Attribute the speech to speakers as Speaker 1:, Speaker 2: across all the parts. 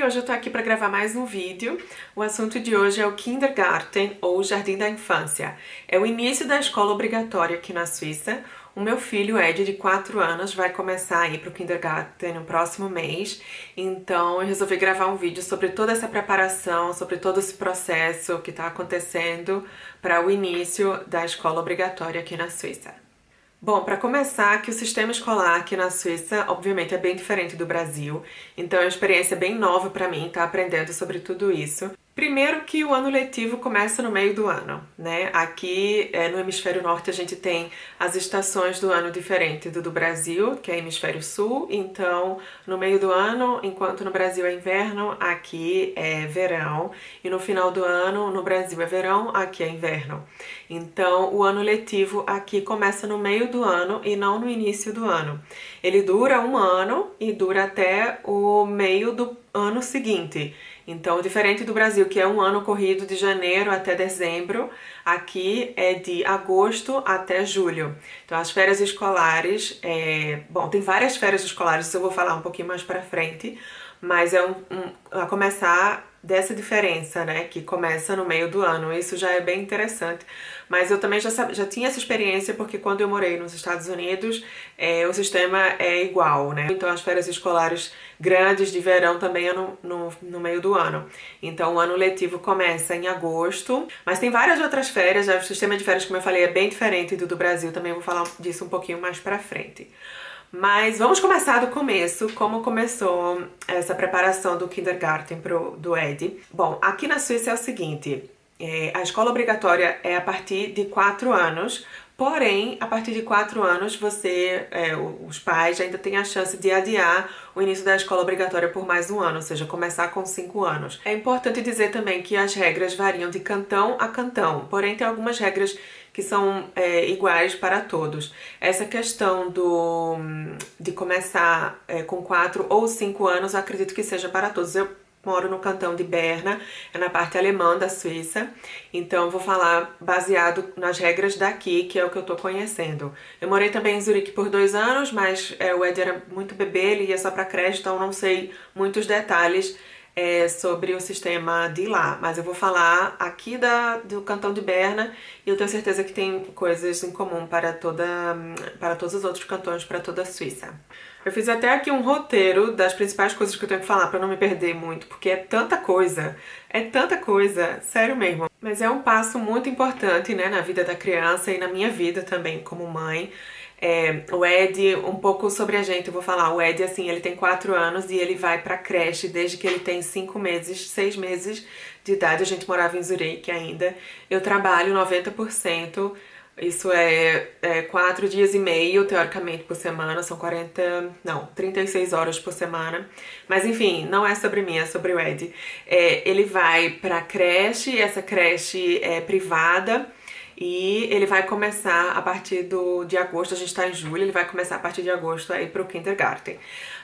Speaker 1: hoje eu tô aqui para gravar mais um vídeo. O assunto de hoje é o Kindergarten, ou Jardim da Infância. É o início da escola obrigatória aqui na Suíça. O meu filho, Ed, de 4 anos, vai começar a ir para o Kindergarten no próximo mês. Então eu resolvi gravar um vídeo sobre toda essa preparação, sobre todo esse processo que está acontecendo para o início da escola obrigatória aqui na Suíça. Bom, para começar, que o sistema escolar aqui na Suíça, obviamente, é bem diferente do Brasil, então é uma experiência bem nova para mim estar aprendendo sobre tudo isso. Primeiro que o ano letivo começa no meio do ano, né? Aqui no hemisfério norte a gente tem as estações do ano diferente do Brasil, que é hemisfério sul, então no meio do ano, enquanto no Brasil é inverno, aqui é verão, e no final do ano, no Brasil é verão, aqui é inverno. Então o ano letivo aqui começa no meio do ano e não no início do ano. Ele dura um ano e dura até o meio do ano seguinte. Então, diferente do Brasil, que é um ano corrido de janeiro até dezembro, aqui é de agosto até julho. Então, as férias escolares, bom, tem várias férias escolares, isso eu vou falar um pouquinho mais pra frente, mas é a começar dessa diferença, né, que começa no meio do ano. Isso já é bem interessante, mas eu também já tinha essa experiência porque quando eu morei nos Estados Unidos, o sistema é igual, né, então as férias escolares grandes de verão também é no meio do ano. Então o ano letivo começa em agosto, mas tem várias outras férias, o sistema de férias, como eu falei, é bem diferente do Brasil, também vou falar disso um pouquinho mais pra frente. Mas vamos começar do começo, como começou essa preparação do Kindergarten do Ed. Bom, aqui na Suíça é o seguinte, a escola obrigatória é a partir de 4 anos, porém, a partir de 4 anos, os pais ainda têm a chance de adiar o início da escola obrigatória por mais um ano, ou seja, começar com 5 anos. É importante dizer também que as regras variam de cantão a cantão, porém tem algumas regras que são iguais para todos. Essa questão de começar com 4 ou 5 anos, eu acredito que seja para todos. Eu moro no cantão de Berna, é na parte alemã da Suíça, então eu vou falar baseado nas regras daqui, que é o que eu tô conhecendo. Eu morei também em Zurique por 2 anos, mas o Ed era muito bebê, ele ia só pra creche, então eu não sei muitos detalhes sobre o sistema de lá, mas eu vou falar aqui do cantão de Berna e eu tenho certeza que tem coisas em comum para todos os outros cantões, para toda a Suíça. Eu fiz até aqui um roteiro das principais coisas que eu tenho que falar para não me perder muito, porque é tanta coisa, sério mesmo. Mas é um passo muito importante, né, na vida da criança e na minha vida também como mãe. O Ed, um pouco sobre a gente, eu vou falar, o Ed, assim, ele tem 4 anos e ele vai pra creche desde que ele tem 6 meses de idade. A gente morava em Zurique ainda. Eu trabalho 90%, isso é 4 dias e meio, teoricamente, por semana, são 36 horas por semana. Mas enfim, não é sobre mim, é sobre o Ed. Ele vai pra creche, essa creche é privada, e ele vai começar a partir de agosto, a gente tá em julho, ele vai começar a partir de agosto a ir pro Kindergarten.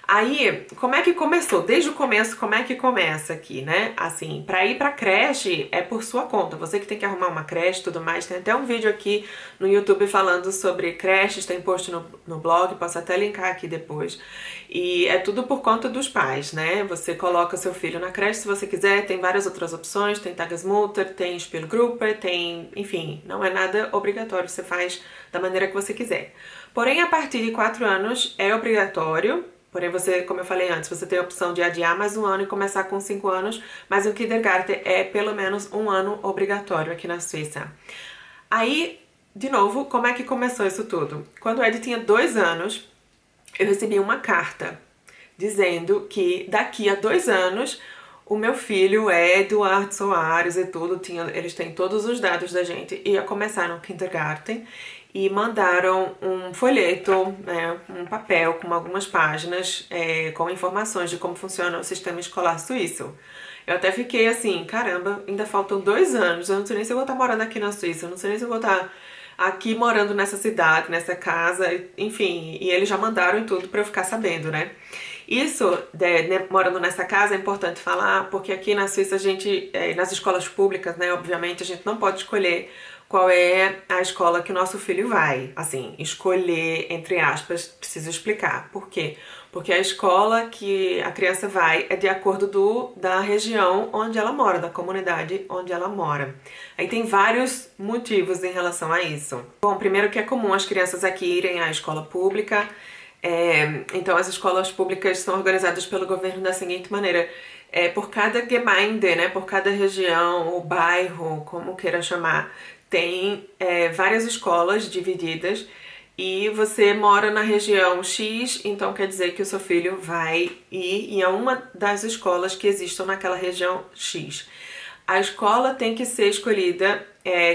Speaker 1: Aí, como é que começou? Desde o começo, como é que começa aqui, né? Assim, pra ir pra creche é por sua conta, você que tem que arrumar uma creche e tudo mais. Tem até um vídeo aqui no YouTube falando sobre creches, tem post no blog, posso até linkar aqui depois. E é tudo por conta dos pais, né? Você coloca seu filho na creche se você quiser, tem várias outras opções, tem Tagesmutter, tem Spielgruppe, tem... enfim, não é nada obrigatório, você faz da maneira que você quiser. Porém, a partir de 4 anos é obrigatório. Porém, você, como eu falei antes, você tem a opção de adiar mais um ano e começar com 5 anos, mas o Kindergarten é pelo menos um ano obrigatório aqui na Suíça. Aí, de novo, como é que começou isso tudo? Quando o Ed tinha 2 anos, eu recebi uma carta dizendo que daqui a 2 anos o meu filho, Eduardo Soares e tudo, eles têm todos os dados da gente, ia começar no Kindergarten. E mandaram um folheto, né, um papel com algumas páginas com informações de como funciona o sistema escolar suíço. Eu até fiquei assim, caramba, ainda faltam 2 anos, eu não sei nem se eu vou estar morando aqui na Suíça, eu não sei nem se eu vou estar aqui morando nessa cidade, nessa casa, enfim, e eles já mandaram e tudo pra eu ficar sabendo, né? Isso, morando nessa casa, é importante falar, porque aqui na Suíça a gente, nas escolas públicas, né, obviamente, a gente não pode escolher qual é a escola que o nosso filho vai. Assim, escolher, entre aspas, preciso explicar. Por quê? Porque a escola que a criança vai é de acordo da região onde ela mora, da comunidade onde ela mora. Aí tem vários motivos em relação a isso. Bom, primeiro que é comum as crianças aqui irem à escola pública. Então as escolas públicas são organizadas pelo governo da seguinte maneira. Por cada Gemeinde, né, por cada região ou bairro, como queira chamar, tem várias escolas divididas e você mora na região X, então quer dizer que o seu filho vai ir em uma das escolas que existam naquela região X. A escola tem que ser escolhida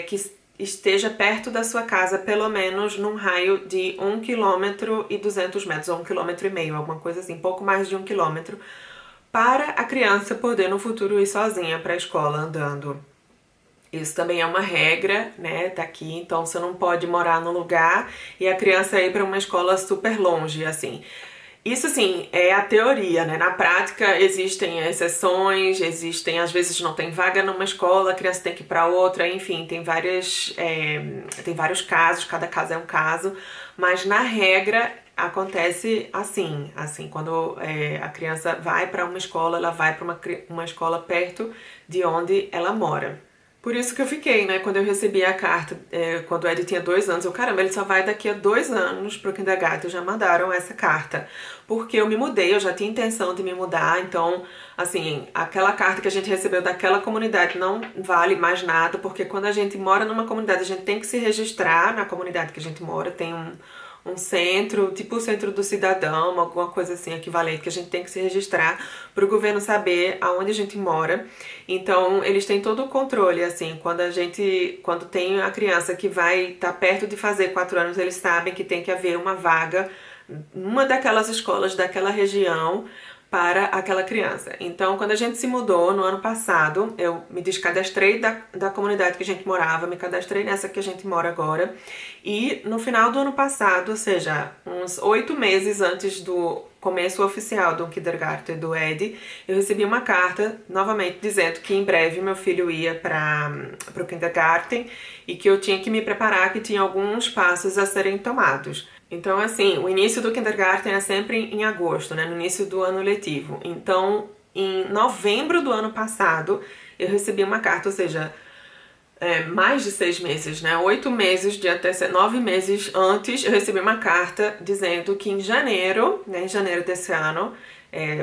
Speaker 1: que esteja perto da sua casa, pelo menos num raio de 1,2 km, ou 1,5 km, alguma coisa assim, pouco mais de 1 km, para a criança poder no futuro ir sozinha para a escola andando. Isso também é uma regra, né, daqui, então você não pode morar num lugar e a criança ir para uma escola super longe, assim. Isso, assim, é a teoria, né? Na prática existem exceções, às vezes não tem vaga numa escola, a criança tem que ir para outra, enfim, tem vários casos, cada caso é um caso, mas na regra acontece assim, quando a criança vai para uma escola, ela vai para uma escola perto de onde ela mora. Por isso que eu fiquei, né, quando eu recebi a carta, quando o Ed tinha 2 anos, caramba, ele só vai daqui a 2 anos pro kindergarten, já mandaram essa carta. Porque eu me mudei, eu já tinha intenção de me mudar, então, assim, aquela carta que a gente recebeu daquela comunidade não vale mais nada, porque quando a gente mora numa comunidade, a gente tem que se registrar na comunidade que a gente mora, tem um centro, tipo o centro do cidadão, alguma coisa assim equivalente, que a gente tem que se registrar para o governo saber aonde a gente mora. Então, eles têm todo o controle, assim, quando tem a criança que vai estar perto de fazer 4 anos, eles sabem que tem que haver uma vaga numa daquelas escolas daquela região para aquela criança. Então, quando a gente se mudou no ano passado, eu me descadastrei da comunidade que a gente morava, me cadastrei nessa que a gente mora agora, e no final do ano passado, ou seja, uns 8 meses antes do começo oficial do kindergarten do Ed, eu recebi uma carta, novamente, dizendo que em breve meu filho ia para o kindergarten e que eu tinha que me preparar, que tinha alguns passos a serem tomados. Então, assim, o início do kindergarten é sempre em agosto, né, no início do ano letivo. Então, em novembro do ano passado, eu recebi uma carta, ou seja, mais de 6 meses, né, 8 meses, de até 9 meses antes, eu recebi uma carta dizendo que em janeiro, né, em janeiro desse ano,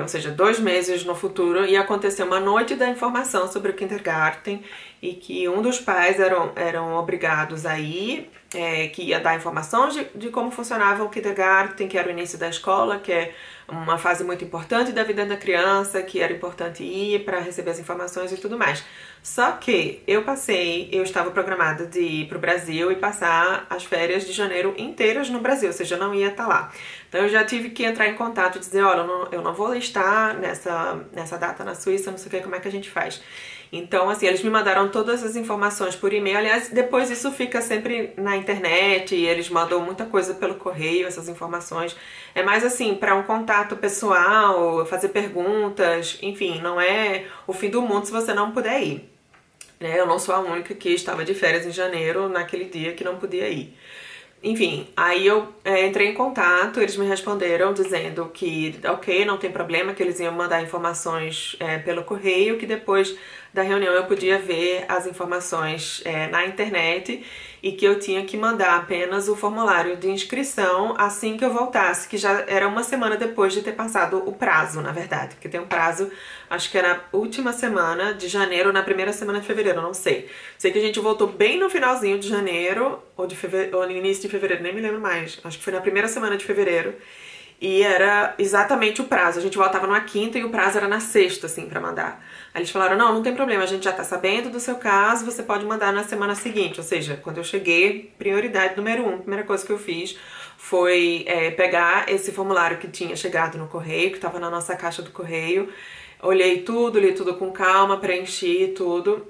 Speaker 1: ou seja, 2 meses no futuro, ia acontecer uma noite da informação sobre o kindergarten e que um dos pais eram obrigados a ir, que ia dar informações de como funcionava o kindergarten, que era o início da escola, que é uma fase muito importante da vida da criança, que era importante ir para receber as informações e tudo mais. Só que eu estava programada de ir para o Brasil e passar as férias de janeiro inteiras no Brasil, ou seja, eu não ia estar lá. Então eu já tive que entrar em contato e dizer, olha, eu não vou estar nessa data na Suíça, não sei o que, como é que a gente faz. Então, assim, eles me mandaram todas as informações por e-mail. Aliás, depois isso fica sempre na internet e eles mandam muita coisa pelo correio, essas informações. É mais assim, para um contato pessoal, fazer perguntas, enfim, não é o fim do mundo se você não puder ir. Eu não sou a única que estava de férias em janeiro, naquele dia que não podia ir. Enfim, aí eu entrei em contato, eles me responderam dizendo que ok, não tem problema, que eles iam mandar informações pelo correio, que depois da reunião eu podia ver as informações na internet e que eu tinha que mandar apenas o formulário de inscrição assim que eu voltasse, que já era uma semana depois de ter passado o prazo, na verdade, porque tem um prazo, acho que era na última semana de janeiro ou na primeira semana de fevereiro, não sei. Sei que a gente voltou bem no finalzinho de janeiro ou no início de fevereiro, nem me lembro mais, acho que foi na primeira semana de fevereiro. E era exatamente o prazo. A gente voltava numa quinta e o prazo era na sexta, assim, pra mandar. Aí eles falaram, não tem problema, a gente já tá sabendo do seu caso, você pode mandar na semana seguinte. Ou seja, quando eu cheguei, prioridade número 1, primeira coisa que eu fiz foi pegar esse formulário que tinha chegado no correio, que tava na nossa caixa do correio, olhei tudo, li tudo com calma, preenchi tudo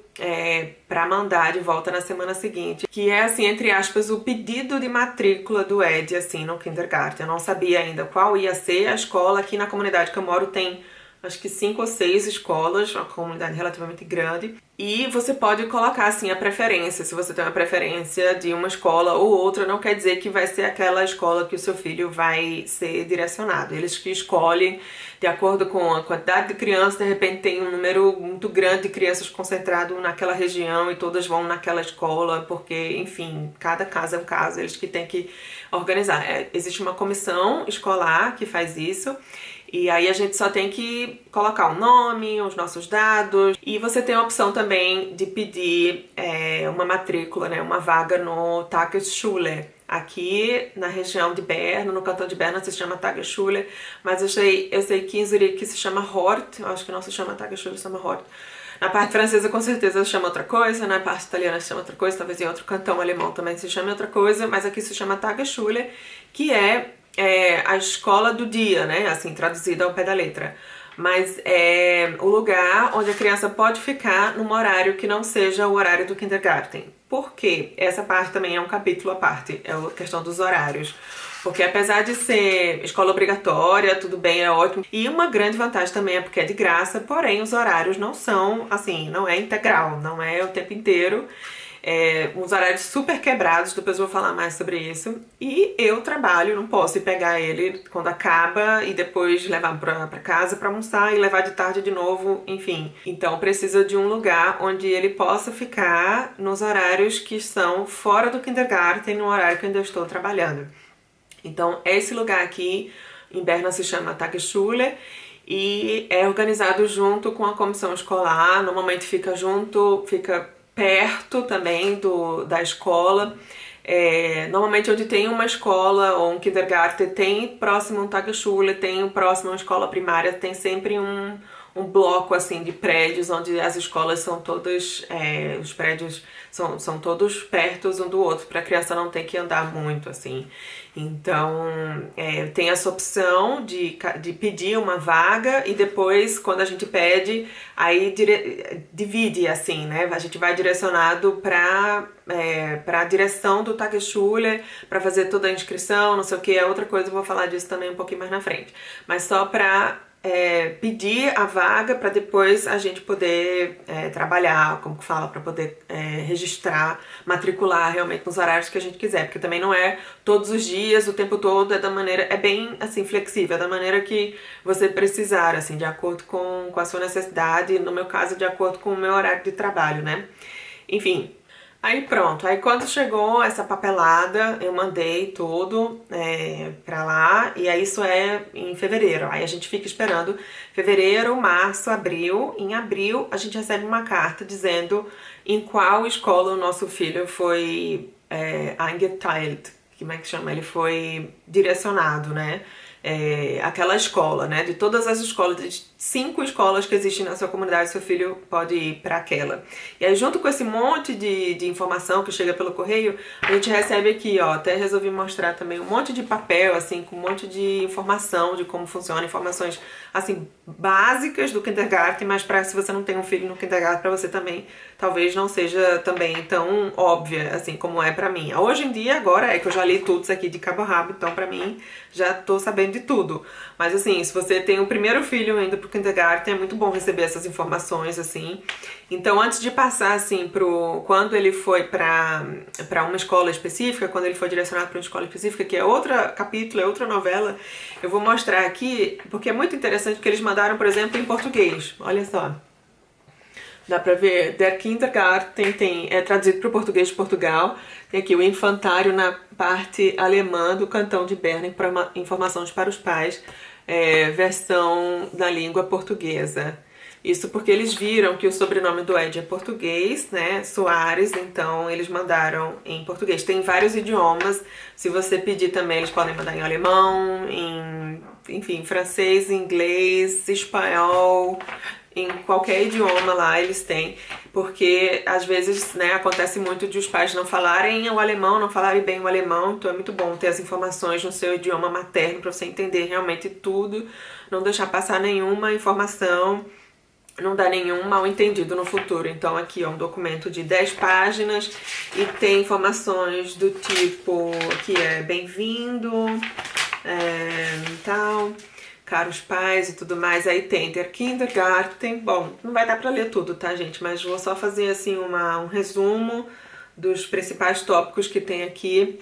Speaker 1: para mandar de volta na semana seguinte, que é, assim, entre aspas, o pedido de matrícula do Ed, assim, no kindergarten. Eu não sabia ainda qual ia ser a escola. Aqui na comunidade que eu moro tem acho que 5 ou 6 escolas, uma comunidade relativamente grande. E você pode colocar assim a preferência, se você tem uma preferência de uma escola ou outra, não quer dizer que vai ser aquela escola que o seu filho vai ser direcionado. Eles que escolhem de acordo com a quantidade de crianças, de repente tem um número muito grande de crianças concentrado naquela região e todas vão naquela escola, porque, enfim, cada caso é um caso, eles que têm que organizar. Existe uma comissão escolar que faz isso. E aí a gente só tem que colocar o nome, os nossos dados, e você tem a opção também de pedir uma matrícula, né, uma vaga no Tagesschule. Aqui na região de Berna, no cantão de Berna se chama Tagesschule, mas eu sei que em Zurique se chama Hort, eu acho que não se chama Tagesschule, se chama Hort. Na parte francesa com certeza se chama outra coisa, na parte italiana se chama outra coisa, talvez em outro cantão alemão também se chame outra coisa, mas aqui se chama Tagesschule, que é a escola do dia, né? Assim, traduzida ao pé da letra. Mas é o lugar onde a criança pode ficar num horário que não seja o horário do kindergarten. Por quê? Essa parte também é um capítulo à parte, é a questão dos horários. Porque apesar de ser escola obrigatória, tudo bem, é ótimo. E uma grande vantagem também é porque é de graça, porém os horários não são, assim, não é integral, não é o tempo inteiro. Uns horários super quebrados, depois eu vou falar mais sobre isso. E eu trabalho, não posso ir pegar ele quando acaba e depois levar pra casa pra almoçar e levar de tarde de novo, enfim. Então precisa de um lugar onde ele possa ficar nos horários que são fora do kindergarten, no horário que eu ainda estou trabalhando. Então esse lugar aqui em Berna se chama Tagesschule e é organizado junto com a comissão escolar, normalmente fica perto também da escola. Normalmente onde tem uma escola ou um kindergarten tem próximo um Tagesschule, tem próximo uma escola primária, tem sempre um bloco assim de prédios onde as escolas são todas, os prédios são todos perto um do outro para a criança não ter que andar muito assim. Então tem essa opção de pedir uma vaga e depois quando a gente pede aí divide assim, né? A gente vai direcionado para a direção do Tagesschule para fazer toda a inscrição, não sei o que, é outra coisa, eu vou falar disso também um pouquinho mais na frente. Mas só para pedir a vaga para depois a gente poder trabalhar, como que fala, para poder registrar, matricular realmente nos horários que a gente quiser, porque também não é todos os dias, o tempo todo, é bem assim flexível, é da maneira que você precisar, assim, de acordo com a sua necessidade, no meu caso, de acordo com o meu horário de trabalho, né? Enfim. Aí pronto, aí quando chegou essa papelada, eu mandei tudo pra lá, e aí isso é em fevereiro. Aí a gente fica esperando fevereiro, março, abril. Em abril a gente recebe uma carta dizendo em qual escola o nosso filho foi eingeteilt, como é que chama? Ele foi direcionado, né? Aquela escola, né? De todas as escolas, de 5 escolas que existem na sua comunidade, seu filho pode ir para aquela. E aí, junto com esse monte de informação que chega pelo correio, a gente recebe aqui, ó, até resolvi mostrar também um monte de papel, assim, com um monte de informação de como funciona, informações, assim, básicas do kindergarten, mas para se você não tem um filho no kindergarten, para você também, talvez não seja também tão óbvia, assim, como é para mim. Hoje em dia, agora, é que eu já li tudo isso aqui de cabo a rabo, então para mim, já tô sabendo de tudo. Mas assim, se você tem o primeiro filho indo pro kindergarten, é muito bom receber essas informações, assim. Então, antes de passar, assim, quando ele foi pra uma escola específica, quando ele foi direcionado para uma escola específica, que é outro capítulo, é outra novela, eu vou mostrar aqui, porque é muito interessante, porque eles mandaram, por exemplo, em português. Olha só. Dá pra ver, Der Kindergarten é traduzido para o português de Portugal. Tem aqui o infantário na parte alemã do cantão de Berna, informações para os pais, versão da língua portuguesa. Isso porque eles viram que o sobrenome do Ed é português, né, Soares, então eles mandaram em português. Tem vários idiomas, se você pedir também eles podem mandar em alemão, enfim, francês, inglês, espanhol, em qualquer idioma lá eles têm, porque às vezes, né, acontece muito de os pais não falarem o alemão, não falarem bem o alemão, então é muito bom ter as informações no seu idioma materno para você entender realmente tudo, não deixar passar nenhuma informação, não dar nenhum mal entendido no futuro. Então aqui é um documento de 10 páginas e tem informações do tipo que é bem-vindo, tal. caros pais e tudo mais. Aí tem Der Kindergarten. Bom, não vai dar pra ler tudo, tá, gente? Mas vou só fazer assim um resumo dos principais tópicos que tem aqui.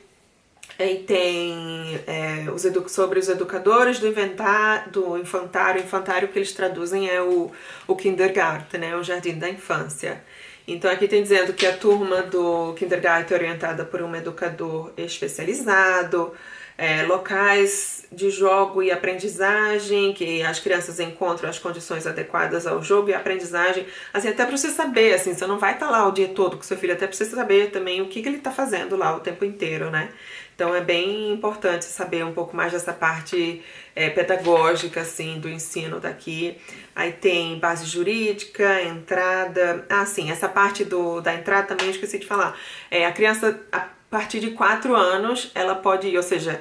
Speaker 1: Aí tem sobre os educadores do infantário. O infantário que eles traduzem é o Kindergarten, né? O jardim da infância. Então aqui tem dizendo que a turma do Kindergarten é orientada por um educador especializado, locais de jogo e aprendizagem, que as crianças encontram as condições adequadas ao jogo e aprendizagem, assim, até para você saber, assim, você não vai estar lá o dia todo com seu filho, até para você saber também o que ele está fazendo lá o tempo inteiro, né? Então é bem importante saber um pouco mais dessa parte pedagógica, assim, do ensino daqui. Aí tem base jurídica, entrada. Ah, sim, essa parte da entrada também eu esqueci de falar. A criança, a partir de 4 anos, ela pode ir, ou seja,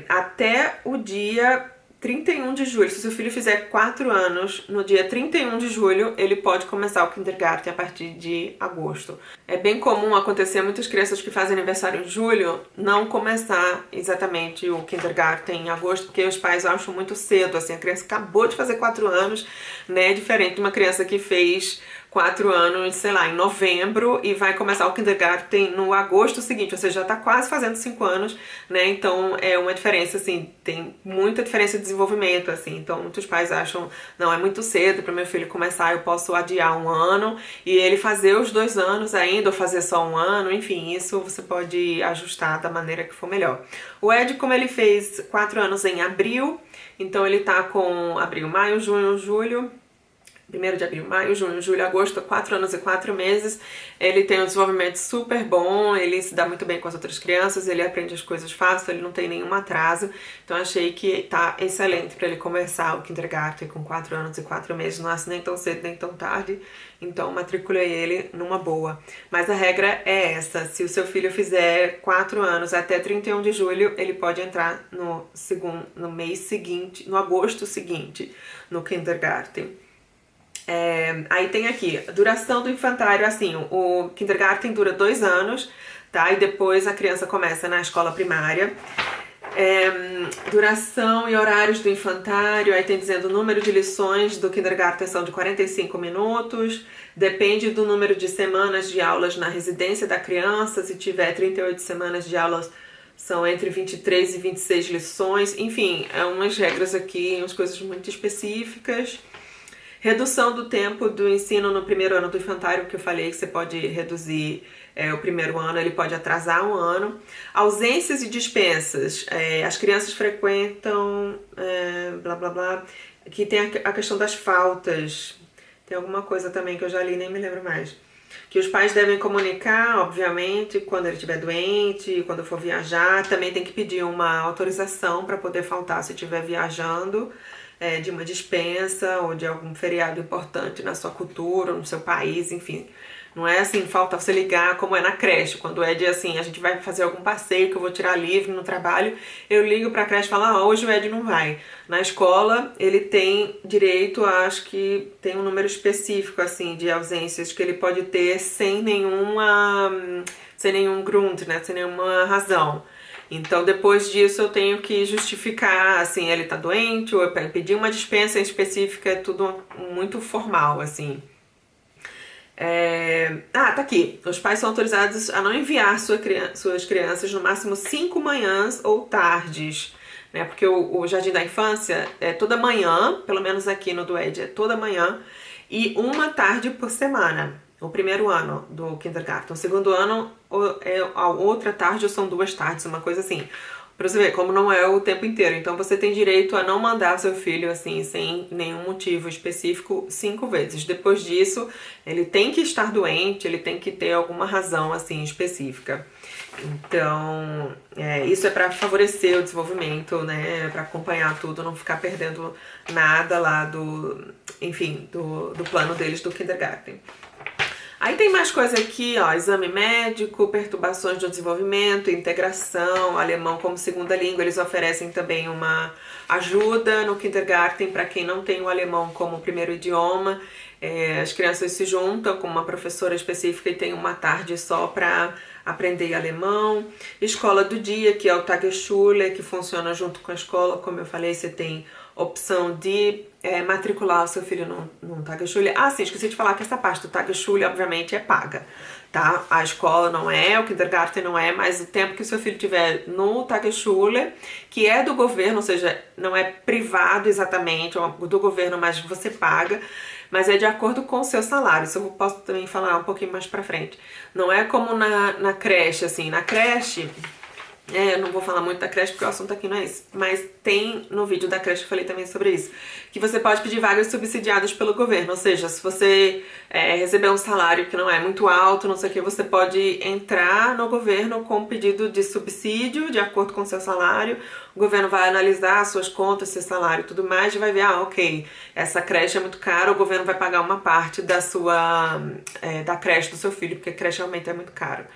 Speaker 1: até o dia 31 de julho. Se seu filho fizer 4 anos, no dia 31 de julho, ele pode começar o kindergarten a partir de agosto. É bem comum acontecer muitas crianças que fazem aniversário em julho não começar exatamente o kindergarten em agosto, porque os pais acham muito cedo, assim, a criança acabou de fazer 4 anos, né, diferente de uma criança que fez 4 anos, sei lá, em novembro e vai começar o kindergarten no agosto seguinte, ou seja, já tá quase fazendo 5 anos, né, então é uma diferença, assim, tem muita diferença de desenvolvimento, assim, então muitos pais acham, não, é muito cedo para meu filho começar, eu posso adiar 1 ano e ele fazer os 2 anos ainda, ou fazer só 1 ano, enfim, isso você pode ajustar da maneira que for melhor. O Ed, como ele fez 4 anos em abril, então ele tá com abril, maio, junho, julho, 1º de abril, maio, junho, julho, agosto, 4 anos e 4 meses. Ele tem um desenvolvimento super bom, ele se dá muito bem com as outras crianças, ele aprende as coisas fácil, ele não tem nenhum atraso. Então achei que tá excelente para ele começar o kindergarten com 4 anos e 4 meses. Não nasce nem tão cedo nem tão tarde, então matriculei ele numa boa. Mas a regra é essa: se o seu filho fizer 4 anos até 31 de julho, ele pode entrar no mês seguinte, no agosto seguinte, no kindergarten. Aí tem aqui, duração do infantário, assim, o kindergarten dura 2 anos, tá? E depois a criança começa na escola primária. Duração e horários do infantário, aí tem dizendo o número de lições do kindergarten são de 45 minutos, depende do número de semanas de aulas na residência da criança, se tiver 38 semanas de aulas, são entre 23 e 26 lições, enfim, umas regras aqui, umas coisas muito específicas. Redução do tempo do ensino no 1º ano do infantário, que eu falei que você pode reduzir o 1º ano, ele pode atrasar 1 ano. Ausências e dispensas, as crianças frequentam, blá blá blá, aqui tem a questão das faltas, tem alguma coisa também que eu já li, nem me lembro mais. Que os pais devem comunicar, obviamente, quando ele estiver doente, quando for viajar, também tem que pedir uma autorização para poder faltar se estiver viajando, de uma dispensa ou de algum feriado importante na sua cultura, no seu país, enfim. Não é assim, falta você ligar como é na creche, quando é de assim, a gente vai fazer algum passeio que eu vou tirar livre no trabalho, eu ligo pra creche e falo, hoje o Ed não vai. Na escola, ele tem direito, acho que tem um número específico, assim, de ausências que ele pode ter sem nenhum Grund, né, sem nenhuma razão. Então, depois disso, eu tenho que justificar, assim, ele tá doente, ou eu pedir uma dispensa específica, é tudo muito formal, assim. Tá aqui. Os pais são autorizados a não enviar suas crianças no máximo 5 manhãs ou tardes, né? Porque o Jardim da Infância é toda manhã, pelo menos aqui no do Ed é toda manhã, e 1 tarde por semana. O 1º ano do kindergarten. O 2º ano a outra tarde ou são 2 tardes, uma coisa assim. Pra você ver como não é o tempo inteiro. Então você tem direito a não mandar seu filho assim, sem nenhum motivo específico, 5 vezes. Depois disso, ele tem que estar doente, ele tem que ter alguma razão assim específica. Então, isso é para favorecer o desenvolvimento, né? Para acompanhar tudo, não ficar perdendo nada lá do plano deles do kindergarten. Aí tem mais coisa aqui, ó, exame médico, perturbações do desenvolvimento, integração, alemão como segunda língua. Eles oferecem também uma ajuda no kindergarten para quem não tem o alemão como primeiro idioma. As crianças se juntam com uma professora específica e tem uma tarde só para aprender alemão. Escola do dia, que é o Tagesschule, que funciona junto com a escola. Como eu falei, você tem opção de matricular o seu filho no Tagesschule. Ah, sim, esqueci de falar que essa parte do Tagesschule, obviamente, é paga, tá? A escola não é, o kindergarten não é, mas o tempo que o seu filho tiver no Tagesschule, que é do governo, ou seja, não é privado exatamente, é do governo, mas você paga, mas é de acordo com o seu salário. Isso eu posso também falar um pouquinho mais pra frente. Não é como na creche, assim, na creche... eu não vou falar muito da creche porque o assunto aqui não é isso, mas tem no vídeo da creche, eu falei também sobre isso, que você pode pedir vagas subsidiadas pelo governo, ou seja, se você receber um salário que não é muito alto, não sei o que, você pode entrar no governo com um pedido de subsídio de acordo com o seu salário, o governo vai analisar as suas contas, seu salário e tudo mais, e vai ver, ok, essa creche é muito cara, o governo vai pagar uma parte da da creche do seu filho, porque a creche realmente é muito caro.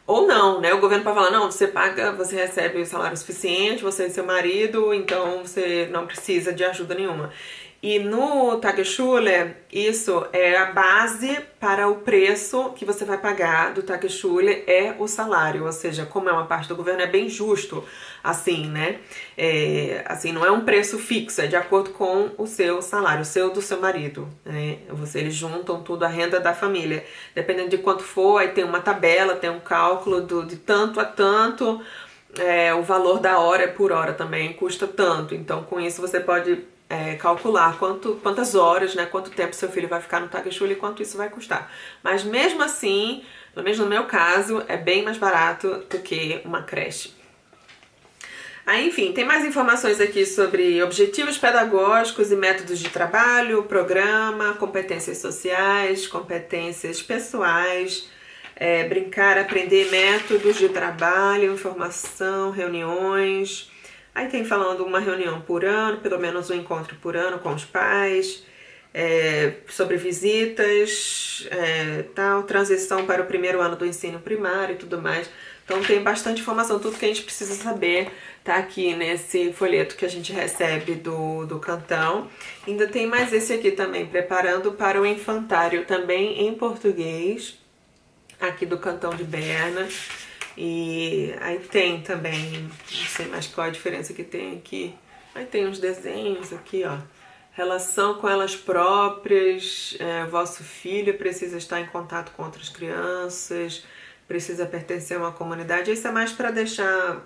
Speaker 1: Ou não, né? O governo pode falar, não, você paga, você recebe o salário suficiente, você e seu marido, então você não precisa de ajuda nenhuma. E no Tagesschule, isso é a base para o preço que você vai pagar do Tagesschule, é o salário, ou seja, como é uma parte do governo, é bem justo, assim, né? Assim, não é um preço fixo, é de acordo com o seu salário, o seu do seu marido, né? Eles juntam tudo, a renda da família. Dependendo de quanto for, aí tem uma tabela, tem um cálculo de tanto a tanto, o valor da hora é por hora também, custa tanto. Então, com isso, você pode calcular quantas horas, né, quanto tempo seu filho vai ficar no Tagesschule e quanto isso vai custar. Mas mesmo assim, pelo menos no meu caso, é bem mais barato do que uma creche. Aí, enfim, tem mais informações aqui sobre objetivos pedagógicos e métodos de trabalho, programa, competências sociais, competências pessoais, brincar, aprender, métodos de trabalho, informação, reuniões. Aí tem falando uma reunião por ano, pelo menos um encontro por ano com os pais, sobre visitas, tal, transição para o primeiro ano do ensino primário e tudo mais. Então tem bastante informação, tudo que a gente precisa saber tá aqui nesse folheto que a gente recebe do Cantão. Ainda tem mais esse aqui também, preparando para o infantário, também em português, aqui do Cantão de Berna. E aí tem também, não sei mais qual a diferença que tem aqui, aí tem uns desenhos aqui, ó. Relação com elas próprias, vosso filho precisa estar em contato com outras crianças, precisa pertencer a uma comunidade. Isso é mais para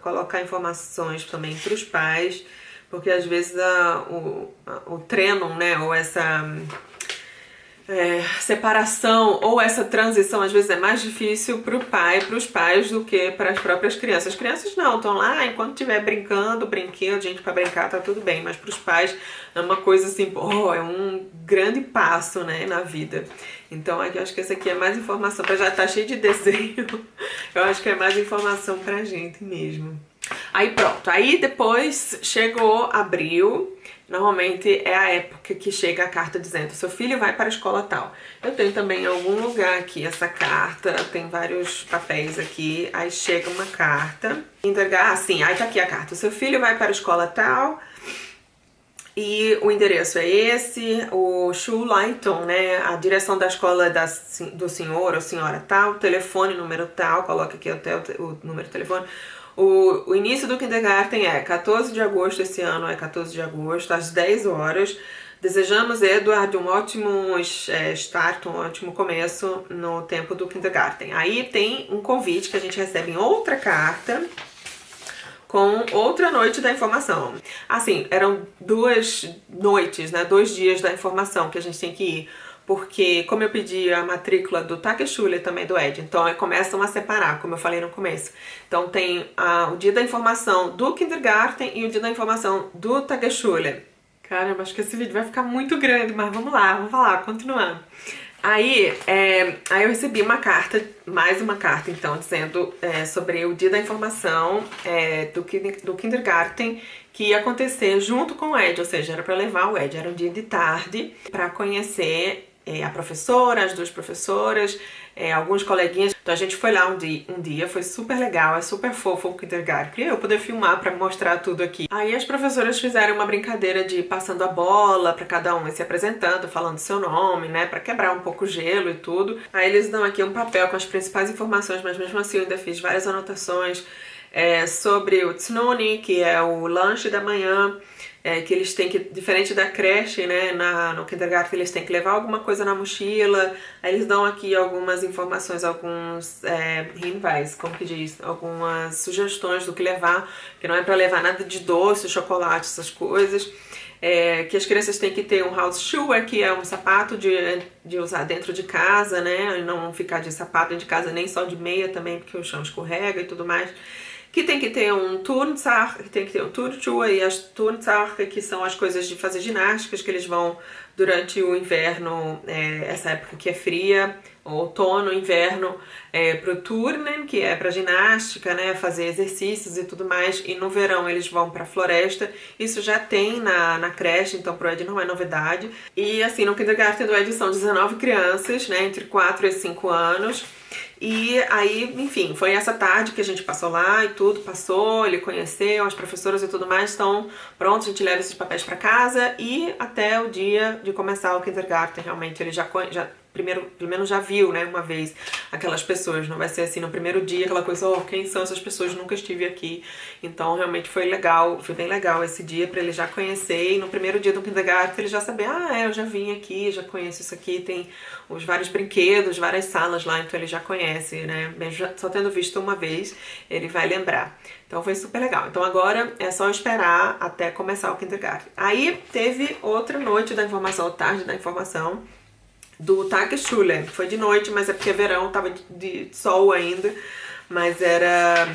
Speaker 1: colocar informações também para os pais, porque às vezes o treino, né, ou essa separação ou essa transição às vezes é mais difícil para os pais do que para as próprias crianças. As crianças não, estão lá, enquanto estiver brincando, brinquedo, gente para brincar, tá tudo bem, mas para os pais é uma coisa assim, é um grande passo, né, na vida. Então aqui eu acho que esse aqui é mais informação, já tá cheio de desenho, eu acho que é mais informação pra gente mesmo. Aí pronto, aí depois chegou abril. Normalmente é a época que chega a carta dizendo seu filho vai para a escola tal. Eu tenho também em algum lugar aqui essa carta, tem vários papéis aqui, aí chega uma carta. Sim, aí tá aqui a carta. O seu filho vai para a escola tal e o endereço é esse, o Schulleitung, né, a direção da escola do senhor ou senhora tal, telefone, número tal, coloca aqui até o número de telefone. O início do kindergarten é 14 de agosto, esse ano é 14 de agosto, às 10 horas. Desejamos, Eduardo, um ótimo start, um ótimo começo no tempo do kindergarten. Aí tem um convite que a gente recebe em outra carta, com outra noite da informação. Assim, eram 2 noites, né, 2 dias da informação que a gente tem que ir. Porque, como eu pedi a matrícula do Tagesschule também do Ed, então começam a separar, como eu falei no começo. Então tem o dia da informação do kindergarten e o dia da informação do Tagesschule. Caramba, acho que esse vídeo vai ficar muito grande, mas vamos lá, continuando. Aí eu recebi uma carta, mais uma carta então, dizendo sobre o dia da informação do kindergarten que ia acontecer junto com o Ed, ou seja, era para levar o Ed, era um dia de tarde para conhecer a professora, as 2 professoras, alguns coleguinhas. Então a gente foi lá um dia, foi super legal, é super fofo o kindergarten. Queria eu poder filmar pra mostrar tudo aqui. Aí as professoras fizeram uma brincadeira de passando a bola pra cada um e se apresentando, falando seu nome, né, pra quebrar um pouco o gelo e tudo. Aí eles dão aqui um papel com as principais informações, mas mesmo assim eu ainda fiz várias anotações sobre o Znoni, que é o lanche da manhã, que eles têm que, diferente da creche, né, no kindergarten eles têm que levar alguma coisa na mochila. Aí eles dão aqui algumas informações, alguns hinweis, como que diz, algumas sugestões do que levar, que não é para levar nada de doce, chocolate, essas coisas. Que as crianças têm que ter um Hausschuhe, que é um sapato de usar dentro de casa, né, e não ficar de sapato dentro de casa, nem só de meia também, porque o chão escorrega e tudo mais. Que tem que ter um Turnschuhe, que tem que ter um Turnschuhe, e as Turnschuhe, que são as coisas de fazer ginásticas, que eles vão durante o inverno, essa época que é fria, outono, inverno, pro Turnen, que é pra ginástica, né, fazer exercícios e tudo mais, e no verão eles vão pra floresta. Isso já tem na creche, então pro Ed não é novidade. E assim, no kindergarten do Ed são 19 crianças, né, entre 4 e 5 anos. E aí, enfim, foi essa tarde que a gente passou lá e tudo, passou, ele conheceu as professoras e tudo mais, então pronto, a gente leva esses papéis para casa e até o dia de começar o kindergarten, realmente ele já primeiro já viu, né, uma vez aquelas pessoas, não vai ser assim no primeiro dia aquela coisa, quem são essas pessoas, nunca estive aqui. Então realmente foi legal, foi bem legal esse dia para ele já conhecer, e no primeiro dia do kindergarten ele já saber, eu já vim aqui, já conheço isso aqui, tem os vários brinquedos, várias salas lá, então ele já conhece, né, só tendo visto uma vez, ele vai lembrar. Então foi super legal. Então agora é só esperar até começar o kindergarten. Aí teve outra noite da informação, ou tarde da informação, do Tagesschule. Foi de noite, mas é porque é verão, tava de sol ainda, mas era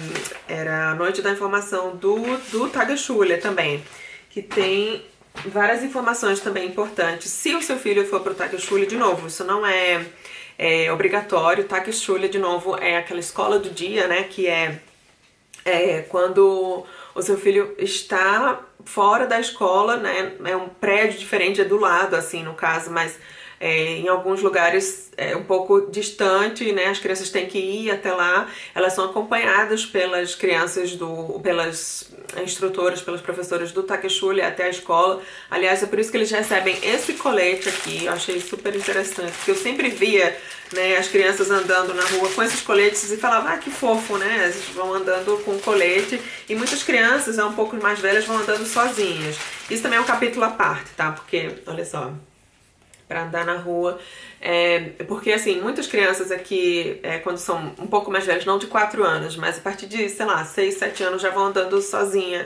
Speaker 1: a noite da informação do Tagesschule também, que tem várias informações também importantes. Se o seu filho for pro Tagesschule, de novo, isso não é obrigatório. Tagesschule, de novo, é aquela escola do dia, né, que é quando o seu filho está fora da escola, né, é um prédio diferente, é do lado, assim, no caso, mas em alguns lugares um pouco distante, né? As crianças têm que ir até lá, elas são acompanhadas pelas crianças, pelas instrutoras, pelas professoras do Tagesschule até a escola. Aliás, é por isso que eles recebem esse colete aqui, eu achei super interessante, porque eu sempre via, né, as crianças andando na rua com esses coletes e falava, que fofo, né? Eles vão andando com colete, e muitas crianças, um pouco mais velhas, vão andando sozinhas. Isso também é um capítulo à parte, tá? Porque, olha só, para andar na rua, porque assim, muitas crianças aqui, quando são um pouco mais velhas, não de 4 anos, mas a partir de, sei lá, 6, 7 anos já vão andando sozinha,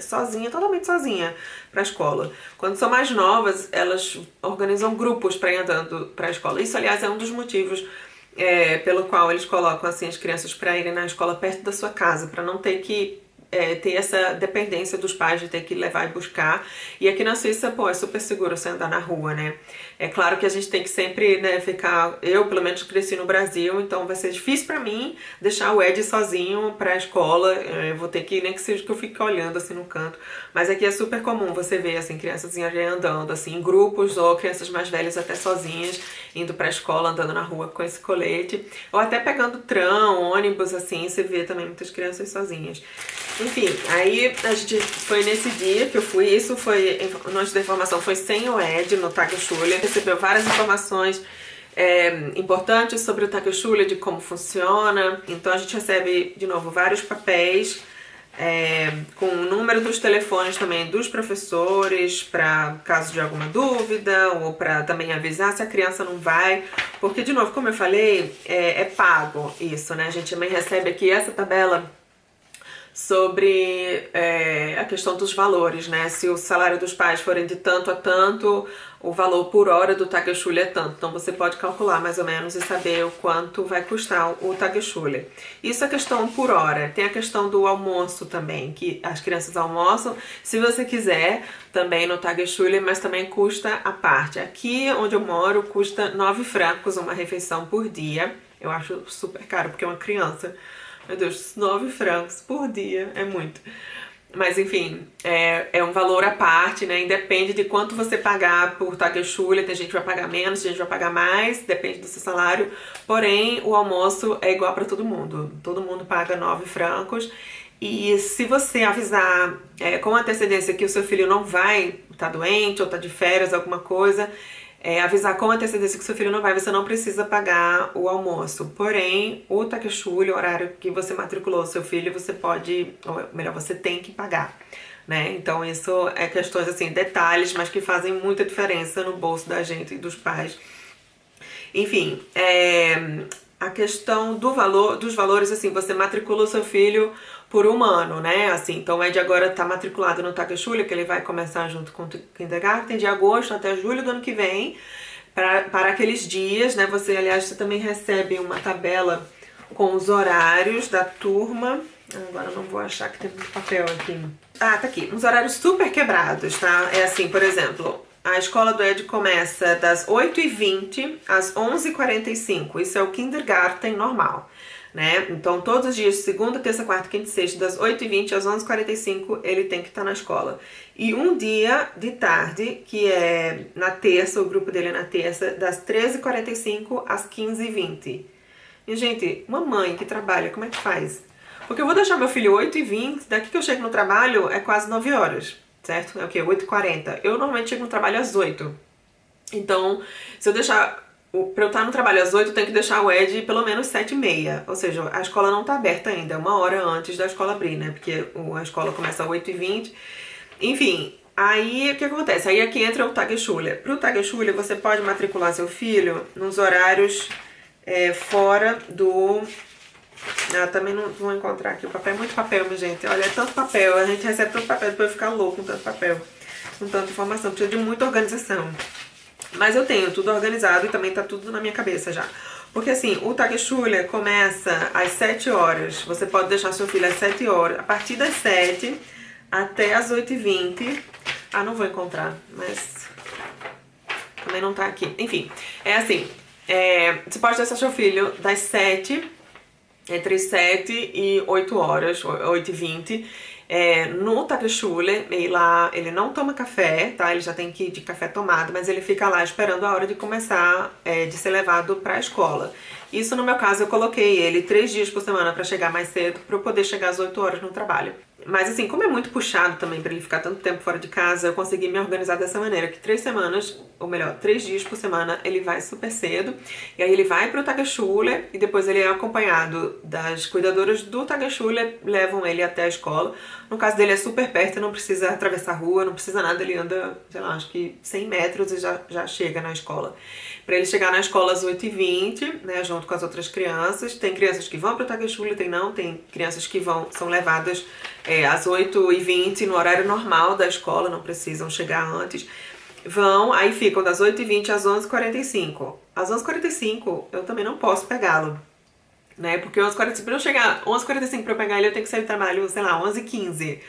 Speaker 1: totalmente sozinha para a escola. Quando são mais novas, elas organizam grupos para ir andando para a escola. Isso, aliás, é um dos motivos pelo qual eles colocam assim as crianças para irem na escola perto da sua casa, para não ter que ter essa dependência dos pais de ter que levar e buscar. E aqui na Suíça, é super seguro você andar na rua, né? É claro que a gente tem que sempre, né, ficar... Eu, pelo menos, cresci no Brasil, então vai ser difícil pra mim deixar o Ed sozinho pra escola. Eu vou ter que, nem que seja que eu fique olhando, assim, no canto. Mas aqui é super comum você ver, assim, crianças andando, assim, em grupos, ou crianças mais velhas até sozinhas, indo pra escola, andando na rua com esse colete. Ou até pegando trão, ônibus, assim, você vê também muitas crianças sozinhas. Enfim, aí a gente foi nesse dia que eu fui, isso foi, noite da informação foi sem o Ed no Tagesschule, recebeu várias informações importantes sobre o Tagesschule, de como funciona. Então a gente recebe, de novo, vários papéis com o número dos telefones também dos professores, para caso de alguma dúvida, ou para também avisar se a criança não vai, porque, de novo, como eu falei, é pago isso, né? A gente também recebe aqui essa tabela sobre a questão dos valores, né? Se o salário dos pais forem de tanto a tanto, o valor por hora do Tagesschule é tanto. Então você pode calcular mais ou menos e saber o quanto vai custar o Tagesschule. Isso é questão por hora. Tem a questão do almoço também, que as crianças almoçam, se você quiser, também no Tagesschule, mas também custa à parte. Aqui onde eu moro custa 9 francos uma refeição por dia. Eu acho super caro, porque é uma criança. Meu Deus, 9 francos por dia, é muito. Mas enfim, é um valor à parte, né? Independe de quanto você pagar por Tagesschule, tem gente que vai pagar menos, tem gente que vai pagar mais, depende do seu salário. Porém, o almoço é igual para todo mundo paga 9 francos. E se você avisar com antecedência que o seu filho não vai, tá doente ou tá de férias, alguma coisa, avisar com antecedência que seu filho não vai, você não precisa pagar o almoço. Porém, o Tagesschule, o horário que você matriculou o seu filho, você pode, ou melhor, você tem que pagar, né? Então isso é questões assim, detalhes, mas que fazem muita diferença no bolso da gente e dos pais. Enfim, a questão do valor, dos valores, assim, você matricula o seu filho por um ano, né? Assim, então o Ed agora está matriculado no Tagesschule, que ele vai começar junto com o Kindergarten de agosto até julho do ano que vem, para aqueles dias, né? Você, aliás, você também recebe uma tabela com os horários da turma. Agora eu não vou achar que tem muito papel aqui. Ah, tá aqui. Uns horários super quebrados, tá? É assim, por exemplo, a escola do Ed começa das 8h20 às 11h45. Isso é o Kindergarten normal, né? Então, todos os dias, segunda, terça, quarta, quinta e sexta, das 8h20 às 11h45, ele tem que estar na escola. E um dia de tarde, que é na terça, o grupo dele é na terça, das 13h45 às 15h20. E, gente, uma mãe que trabalha, como é que faz? Porque eu vou deixar meu filho 8h20, daqui que eu chego no trabalho é quase 9 horas, certo? É o quê? 8h40. Eu normalmente chego no trabalho às 8. Então, se eu deixar... Pra eu estar no trabalho às 8, eu tenho que deixar o Ed pelo menos 7h30. Ou seja, a escola não tá aberta ainda, é uma hora antes da escola abrir, né? Porque a escola começa às 8h20. Enfim, aí o que acontece? Aí aqui entra o Tagesschule. Pro Tagesschule, você pode matricular seu filho nos horários fora do... também não vou encontrar aqui o papel. É muito papel, minha gente. Olha, é tanto papel. A gente recebe tanto papel, depois ficar louco com tanto papel. Com tanta informação. Precisa de muita organização. Mas eu tenho tudo organizado e também tá tudo na minha cabeça já. Porque assim, o Tagesschule começa às 7 horas. Você pode deixar seu filho às 7 horas. A partir das 7 até as 8h20. Ah, não vou encontrar, mas também não tá aqui. Enfim, é assim. Você pode deixar seu filho das 7, entre 7 e 8 horas, 8h20. No Tagesschule, ele não toma café, tá? Ele já tem que ir de café tomado, mas ele fica lá esperando a hora de começar, de ser levado para a escola. Isso, no meu caso, eu coloquei ele 3 dias por semana para chegar mais cedo, para eu poder chegar às 8 horas no trabalho. Mas assim, como é muito puxado também para ele ficar tanto tempo fora de casa, eu consegui me organizar dessa maneira, que 3 semanas, ou melhor, 3 dias por semana, ele vai super cedo, e aí ele vai pro Tagesschule, e depois ele é acompanhado das cuidadoras do Tagesschule, levam ele até a escola. No caso dele é super perto, não precisa atravessar a rua, não precisa nada, ele anda, sei lá, acho que 100 metros e já chega na escola. Para ele chegar na escola às 8h20, né, junto com as outras crianças. Tem crianças que vão para o Tagesschule, tem crianças que são levadas às 8h20 no horário normal da escola, não precisam chegar antes. Aí ficam das 8h20 às 11h45. Às 11h45 eu também não posso pegá-lo, né? Porque 11h45, pra eu chegar 11h45 pra eu pegar ele, eu tenho que sair do trabalho, sei lá, 11h15.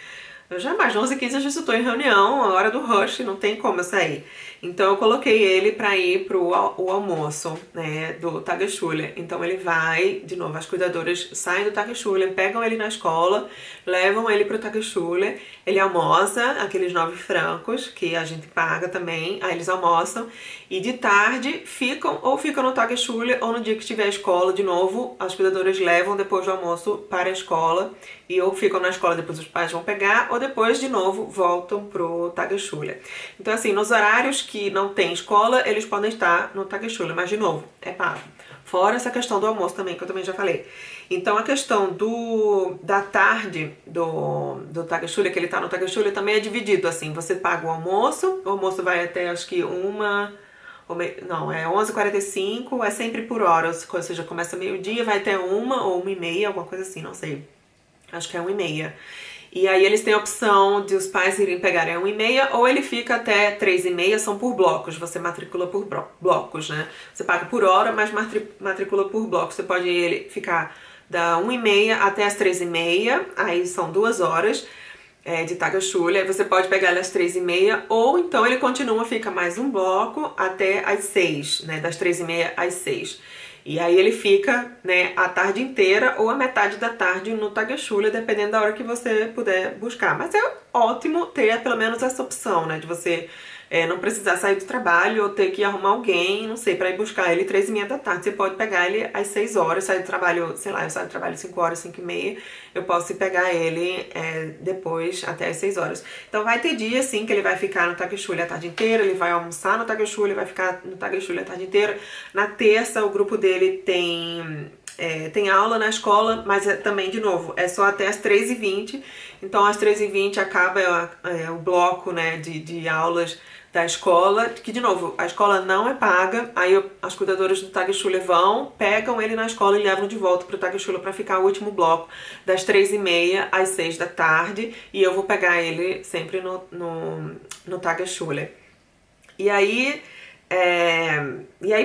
Speaker 1: Eu já imagino, 11h15 eu já estou em reunião, a hora do rush, não tem como eu sair. Então eu coloquei ele para ir pro almoço, né, do Tagesschule. Então ele vai, de novo, as cuidadoras saem do Tagesschule, pegam ele na escola, levam ele pro Tagesschule, ele almoça, aqueles 9 francos que a gente paga também, aí eles almoçam, e de tarde ficam no Tagesschule, ou no dia que tiver escola, de novo, as cuidadoras levam depois do almoço para a escola, e ou ficam na escola, depois os pais vão pegar, ou depois, de novo, voltam pro Tagesschule. Então, assim, nos horários que não tem escola, eles podem estar no Tagesschule, mas, de novo, é pago. Fora essa questão do almoço também, que eu também já falei. Então, a questão da tarde do Tagesschule, que ele tá no Tagesschule, também é dividido, assim, você paga o almoço vai até, acho que 11h45, é sempre por hora, ou seja, começa meio-dia, vai até 1 ou 1h30, alguma coisa assim, não sei. Acho que é 1h30. E aí eles têm a opção de os pais irem pegarem 1h30 ou ele fica até 3h30, são por blocos, você matricula por blocos, né? Você paga por hora, mas matricula por blocos. Você pode ficar da 1h30 até as 3h30, aí são 2 horas de Tagesschule, aí você pode pegar ele às 3h30, ou então ele continua, fica mais um bloco até às 6, né? Das 3h30 às 6. E aí ele fica, né, a tarde inteira ou a metade da tarde no Tagesschule, dependendo da hora que você puder buscar. Mas é ótimo ter pelo menos essa opção, né, de você não precisar sair do trabalho ou ter que arrumar alguém, não sei, para ir buscar ele 3h30 da tarde. Você pode pegar ele às 6 horas, sair do trabalho, sei lá, eu saio do trabalho 5 horas, 5h30, eu posso ir pegar ele depois até às 6 horas. Então vai ter dia, sim, que ele vai ficar no Tagesschule a tarde inteira, ele vai almoçar no Tagesschule, vai ficar no Tagesschule a tarde inteira. Na terça, o grupo dele tem tem aula na escola, mas também, de novo, é só até as 3h20. Então, às 3h20 acaba o bloco, né, de aulas da escola, que, de novo, a escola não é paga. Aí as cuidadoras do Tagesschule vão, pegam ele na escola e levam de volta pro Tagesschule para ficar o último bloco, das 3h30 às 6 da tarde. E eu vou pegar ele sempre no Tagesschule. E aí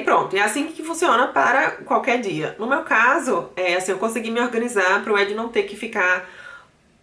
Speaker 1: pronto, é assim que funciona para qualquer dia. No meu caso, assim, eu consegui me organizar para o Ed não ter que ficar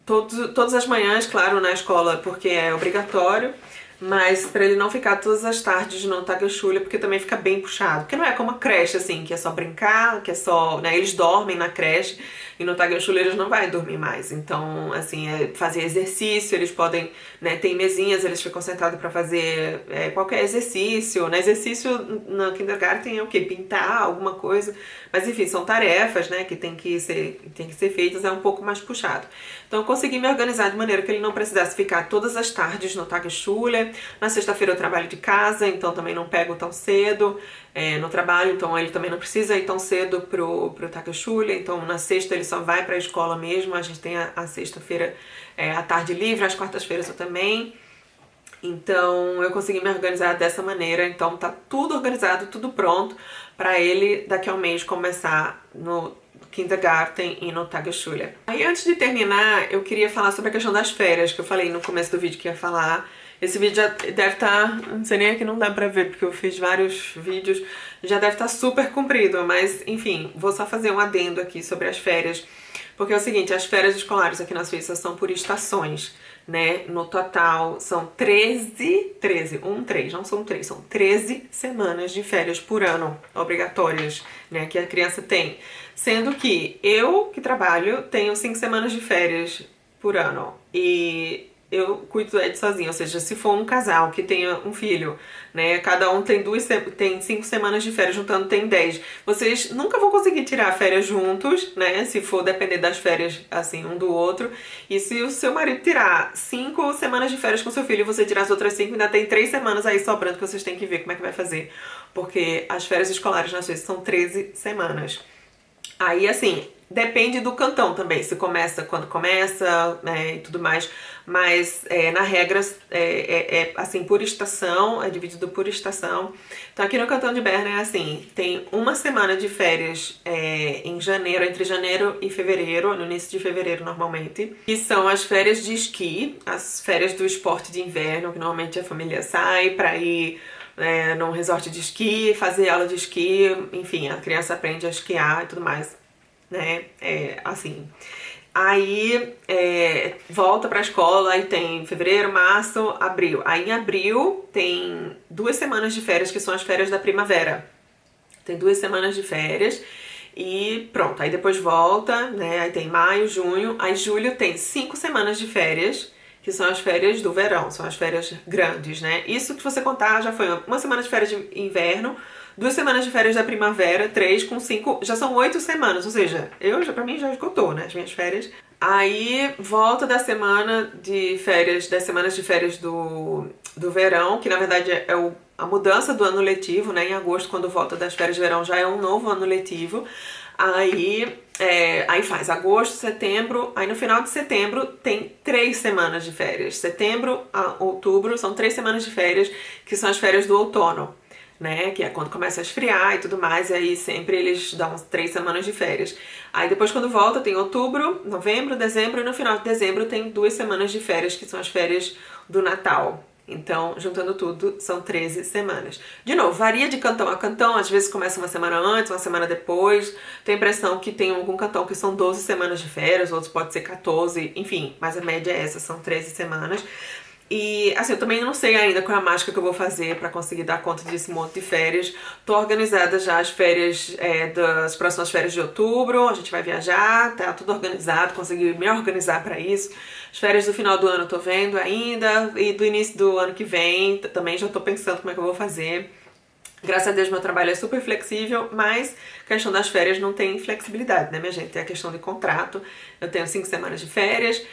Speaker 1: todas as manhãs, claro, na escola, porque é obrigatório, mas para ele não ficar todas as tardes no Tagesschule, porque também fica bem puxado. Porque não é como a creche, assim, que é só brincar, que é só, né, eles dormem na creche, e no Tagesschule eles não vão dormir mais. Então, assim, fazer exercício, eles podem, né, tem mesinhas, eles ficam sentados para fazer qualquer exercício, né? Exercício no kindergarten é o quê? Pintar alguma coisa, mas enfim, são tarefas, né, que tem que ser feitas, é um pouco mais puxado. Então eu consegui me organizar de maneira que ele não precisasse ficar todas as tardes no Tagesschule. Na sexta-feira eu trabalho de casa, então também não pego tão cedo no trabalho, então ele também não precisa ir tão cedo pro Tagesschule. Então na sexta ele só vai para a escola mesmo, a gente tem a sexta-feira a tarde livre, às quartas-feiras eu também. Então eu consegui me organizar dessa maneira, então tá tudo organizado, tudo pronto para ele daqui a um mês começar no Kindergarten e no Tagesschule. Aí antes de terminar, eu queria falar sobre a questão das férias, que eu falei no começo do vídeo que ia falar. Esse vídeo já deve estar, não sei nem aqui, não dá pra ver, porque eu fiz vários vídeos, já deve estar super comprido, mas enfim, vou só fazer um adendo aqui sobre as férias, porque é o seguinte, as férias escolares aqui na Suíça são por estações, né? No total são 13, não são 3, são 13 semanas de férias por ano, obrigatórias, né? Que a criança tem. Sendo que eu, que trabalho, tenho 5 semanas de férias por ano. E eu cuido do Ed sozinha, ou seja, se for um casal que tenha um filho, né, cada um tem 5 semanas de férias, juntando tem 10. Vocês nunca vão conseguir tirar férias juntos, né, se for depender das férias, assim, um do outro. E se o seu marido tirar 5 semanas de férias com seu filho e você tirar as outras 5, ainda tem 3 semanas aí sobrando que vocês têm que ver como é que vai fazer. Porque as férias escolares na Suíça são 13 semanas. Aí, assim, depende do cantão também, se começa quando começa, né, e tudo mais, mas na regra assim, por estação, é dividido por estação. Então aqui no cantão de Berna é assim, tem uma semana de férias em janeiro, entre janeiro e fevereiro, no início de fevereiro normalmente, que são as férias de esqui, as férias do esporte de inverno, que normalmente a família sai pra ir num resort de esqui, fazer aula de esqui, enfim, a criança aprende a esquiar e tudo mais, né, assim. Aí volta pra escola, aí tem fevereiro, março, abril. Aí em abril tem 2 semanas de férias, que são as férias da primavera. Tem 2 semanas de férias e pronto, aí depois volta, né, aí tem maio, junho, aí julho tem 5 semanas de férias, que são as férias do verão, são as férias grandes, né? Isso que você contar já foi uma semana de férias de inverno, 2 semanas de férias da primavera, 3 com 5, já são 8 semanas, ou seja, pra mim já esgotou, né, as minhas férias. Aí volta da semana de férias, das semanas de férias do verão, que na verdade é a mudança do ano letivo, né? Em agosto, quando volta das férias de verão, já é um novo ano letivo. Aí faz agosto, setembro, aí no final de setembro tem 3 semanas de férias. Setembro a outubro são 3 semanas de férias, que são as férias do outono, né, que é quando começa a esfriar e tudo mais, e aí sempre eles dão 3 semanas de férias. Aí depois quando volta tem outubro, novembro, dezembro, e no final de dezembro tem 2 semanas de férias, que são as férias do Natal. Então, juntando tudo, são 13 semanas. De novo, varia de cantão a cantão, às vezes começa uma semana antes, uma semana depois. Tenho a impressão que tem algum cantão que são 12 semanas de férias, outros pode ser 14, enfim, mas a média é essa, são 13 semanas. E assim, eu também não sei ainda qual é a mágica que eu vou fazer pra conseguir dar conta desse monte de férias. Tô organizada já as férias das próximas férias de outubro, a gente vai viajar, tá tudo organizado, consegui me organizar pra isso. As férias do final do ano eu tô vendo ainda, e do início do ano que vem também já tô pensando como é que eu vou fazer. Graças a Deus meu trabalho é super flexível, mas a questão das férias não tem flexibilidade, né, minha gente? Tem a questão de contrato, eu tenho 5 semanas de férias.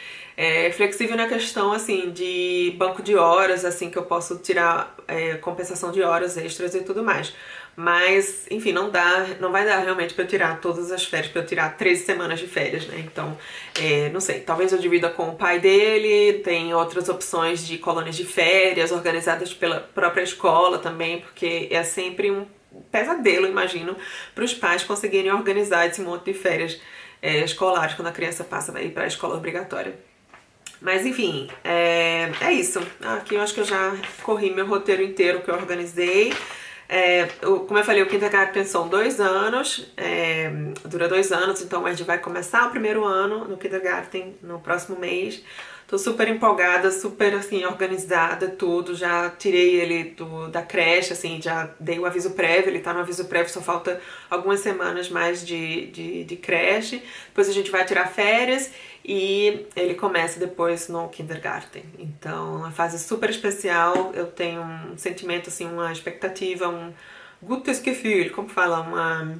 Speaker 1: Flexível na questão, assim, de banco de horas, assim, que eu posso tirar compensação de horas extras e tudo mais. Mas, enfim, não vai dar realmente pra eu tirar todas as férias, pra eu tirar 13 semanas de férias, né? Então, não sei, talvez eu divida com o pai dele, tem outras opções de colônias de férias organizadas pela própria escola também, porque é sempre um pesadelo, imagino, para os pais conseguirem organizar esse monte de férias escolares quando a criança passa a ir para a escola obrigatória. Mas enfim, é isso. Aqui eu acho que eu já corri meu roteiro inteiro que eu organizei. Como eu falei, o kindergarten são 2 anos, dura 2 anos, então a gente vai começar o primeiro ano no kindergarten no próximo mês. Tô super empolgada, super assim, organizada, tudo. Já tirei ele da creche, assim, já dei o aviso prévio, ele tá no aviso prévio, só falta algumas semanas mais de creche. Depois a gente vai tirar férias e ele começa depois no kindergarten. Então, uma fase super especial, eu tenho um sentimento, assim, uma expectativa, um gutes Gefühl, como fala, uma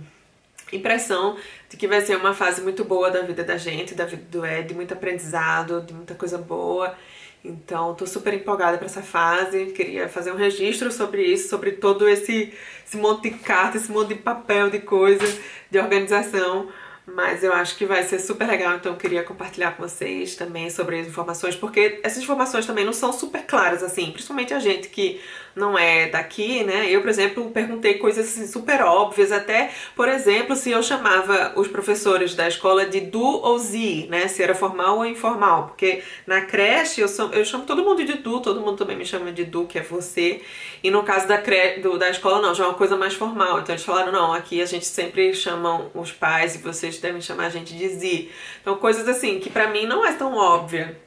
Speaker 1: impressão de que vai ser uma fase muito boa da vida da gente, da vida do Ed, de muito aprendizado, de muita coisa boa. Então, tô super empolgada para essa fase. Queria fazer um registro sobre isso, sobre todo esse monte de carta, esse monte de papel, de coisa, de organização. Mas eu acho que vai ser super legal, então eu queria compartilhar com vocês também sobre as informações, porque essas informações também não são super claras, assim, principalmente a gente que não é daqui, né? Eu, por exemplo, perguntei coisas assim, super óbvias, até, por exemplo, se eu chamava os professores da escola de du ou sie, né? Se era formal ou informal, porque na creche eu chamo todo mundo de du, todo mundo também me chama de du, que é você, e no caso da escola não, já é uma coisa mais formal, então eles falaram, não, aqui a gente sempre chama os pais e vocês devem chamar a gente de sie. Então coisas assim, que pra mim não é tão óbvia.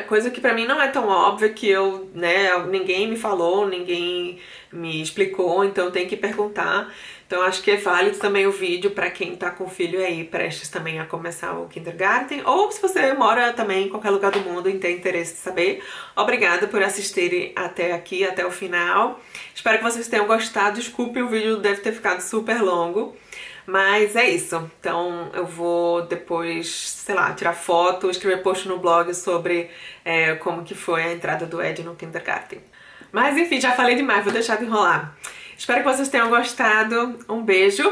Speaker 1: Coisa que pra mim não é tão óbvia, que eu, né, ninguém me falou, ninguém me explicou, então eu tenho que perguntar. Então acho que é válido também o vídeo pra quem tá com o filho aí prestes também a começar o kindergarten, ou se você mora também em qualquer lugar do mundo e tem interesse de saber. Obrigada por assistirem até aqui, até o final. Espero que vocês tenham gostado. Desculpe, o vídeo deve ter ficado super longo. Mas é isso, então eu vou depois, sei lá, tirar foto, escrever post no blog sobre como que foi a entrada do Ed no kindergarten. Mas enfim, já falei demais, vou deixar de enrolar. Espero que vocês tenham gostado, um beijo,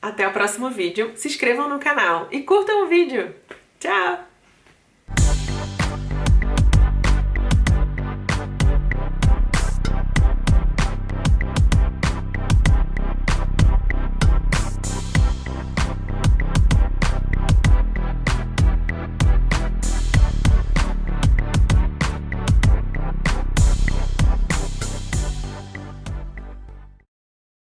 Speaker 1: até o próximo vídeo, se inscrevam no canal e curtam o vídeo. Tchau!